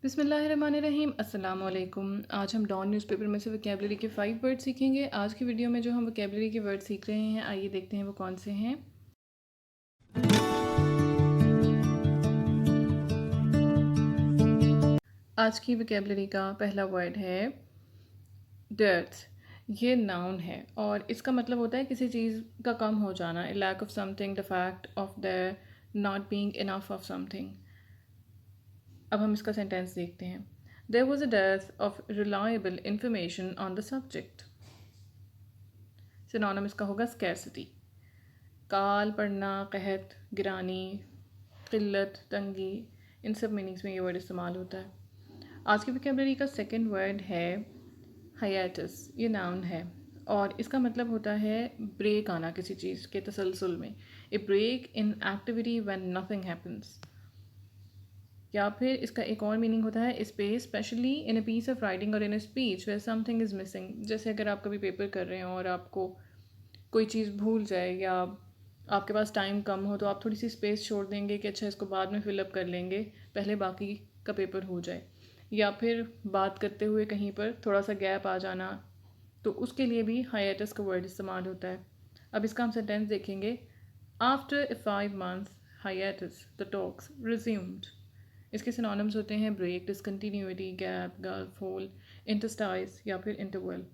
बिस्मिल्लाहिर्रहमानिर्रहीम अस्सलाम वालेकुम। आज हम डॉन न्यूज़पेपर में से वोकैबलरी के 5 वर्ड सीखेंगे। आज की वीडियो में जो हम वोकैबलरी के वर्ड सीख रहे हैं, आइए देखते हैं वो कौन से हैं। आज की वोकैबलरी का पहला वर्ड है डर्थ। ये नाउन है और इसका मतलब होता है किसी चीज़ का कम हो जाना, lack of something, the fact of the not being enough of something. अब हम इसका सेंटेंस देखते हैं। There was a dearth of reliable information on the subject. Synonym इसका होगा scarcity। काल पड़ना, कहत, गिरानी, किल्लत, तंगी, इन सब मीनिंग्स में ये वर्ड इस्तेमाल होता है। आज की वोकैबलरी का सेकंड वर्ड है हाइएटस। ये नाउन है और इसका मतलब होता है ब्रेक आना किसी चीज़ के तसलसल में। A break in activity when nothing happens. या फिर इसका एक और मीनिंग होता है space, specially in a piece of writing और in a speech where something is missing. जैसे अगर आप कभी पेपर कर रहे हो और आपको कोई चीज़ भूल जाए या आपके पास टाइम कम हो, तो आप थोड़ी सी स्पेस छोड़ देंगे कि अच्छा इसको बाद में फिलअप कर लेंगे, पहले बाकी का पेपर हो जाए। या फिर बात करते हुए कहीं पर थोड़ा सा गैप आ जाना, तो उसके लिए भी हाइएटस का वर्ड इस्तेमाल होता है। अब इसका हम सेंटेंस देखेंगे। After a 5 months hiatus the talks resumed. इसके सिनोनिम्स होते हैं break, discontinuity, gap, gulf, hole, interstice या फिर इंटरवल।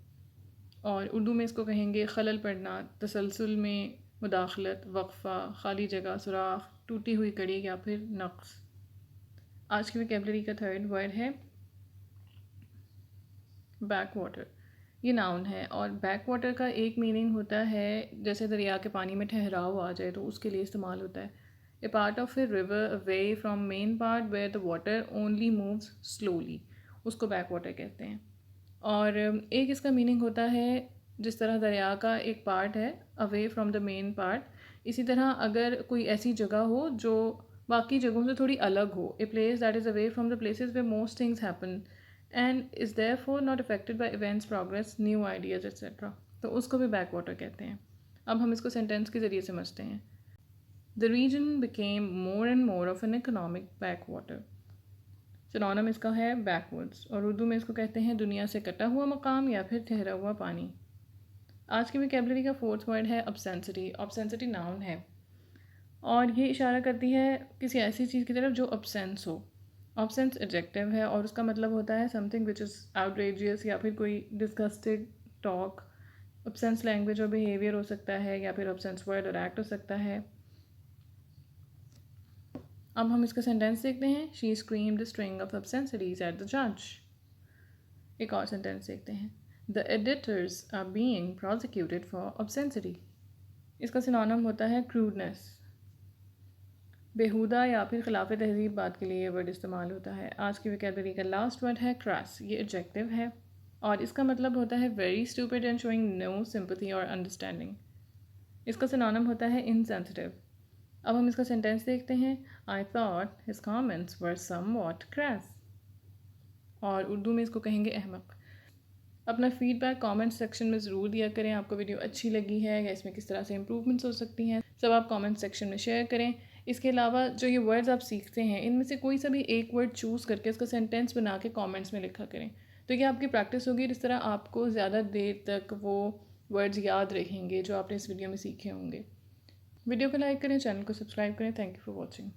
और उर्दू में इसको कहेंगे खलल पड़ना, तसलसल में मुदाखलत, वक्फ़ा, खाली जगह, सुराख, टूटी हुई कड़ी या फिर नक्स। आज की वोकैबलरी का थर्ड वर्ड है बैक वाटर। ये नाउन है और बैक वाटर का एक मीनिंग होता है जैसे दरिया के पानी में ठहराव आ जाए, तो उसके लिए इस्तेमाल होता है। A part of a river away from main part where the water only moves slowly, उसको बैक वाटर कहते हैं। और एक इसका मीनिंग होता है जिस तरह दरिया का एक पार्ट है away from the main part, इसी तरह अगर कोई ऐसी जगह हो जो बाकी जगहों से थोड़ी अलग हो, a place that is away from the places way most things happen and is therefore not affected by events, progress, new ideas etcetera, तो उसको भी बैक वाटर कहते हैं। अब हम इसको सेंटेंस के ज़रिए समझते हैं। The reason became more and more of an economic backwater. Synonym इसका है बैकवर्ड्स और उर्दू में इसको कहते हैं दुनिया से कटा हुआ मकाम या फिर ठहरा हुआ पानी। आज की वोकैबलरी का फोर्थ वर्ड है ऑब्सेंसिटी। ऑब्सेंसिटी नाउन है और ये इशारा करती है किसी ऐसी चीज़ की तरफ जो ऑब्सेंस हो। ऑब्सेंस एडजेक्टिव है और उसका मतलब होता है समथिंग विच इज़ आउटरेजियस या फिर कोई डिस्गस्टेड टॉक। ऑब्सेंस लैंग्वेज और बिहेवियर हो सकता है या फिर ऑब्सेंस वर्ड और एक्ट हो सकता है। अब हम इसका सेंटेंस देखते हैं। She screamed string of obscenities at the जज। एक और सेंटेंस देखते हैं। The editors are being prosecuted for obscenity. इसका सिनोनिम होता है क्रूडनेस, बेहुदा या फिर खिलाफ तहजीब बात के लिए ये वर्ड इस्तेमाल होता है। आज की वोकैबलरी का लास्ट वर्ड है क्रैस। ये एडजेक्टिव है और इसका मतलब होता है very stupid and showing no sympathy और अंडरस्टैंडिंग। इसका सिनोनिम होता है इनसेंसिटिव। अब हम इसका सेंटेंस देखते हैं। I thought his comments were somewhat crass, और उर्दू में इसको कहेंगे अहमक। अपना फीडबैक कमेंट सेक्शन में ज़रूर दिया करें। आपको वीडियो अच्छी लगी है या इसमें किस तरह से इम्प्रूवमेंट्स हो सकती हैं, सब आप कमेंट सेक्शन में शेयर करें। इसके अलावा जो ये वर्ड्स आप सीखते हैं, इनमें से कोई सा भी एक वर्ड चूज़ करके उसका सेंटेंस बना के कमेंट्स में लिखा करें, तो ये आपकी प्रैक्टिस होगी। इस तरह आपको ज़्यादा देर तक वो वर्ड्स याद रहेंगे जो आपने इस वीडियो में सीखे होंगे। वीडियो को लाइक करें, चैनल को सब्सक्राइब करें। Thank you for watching.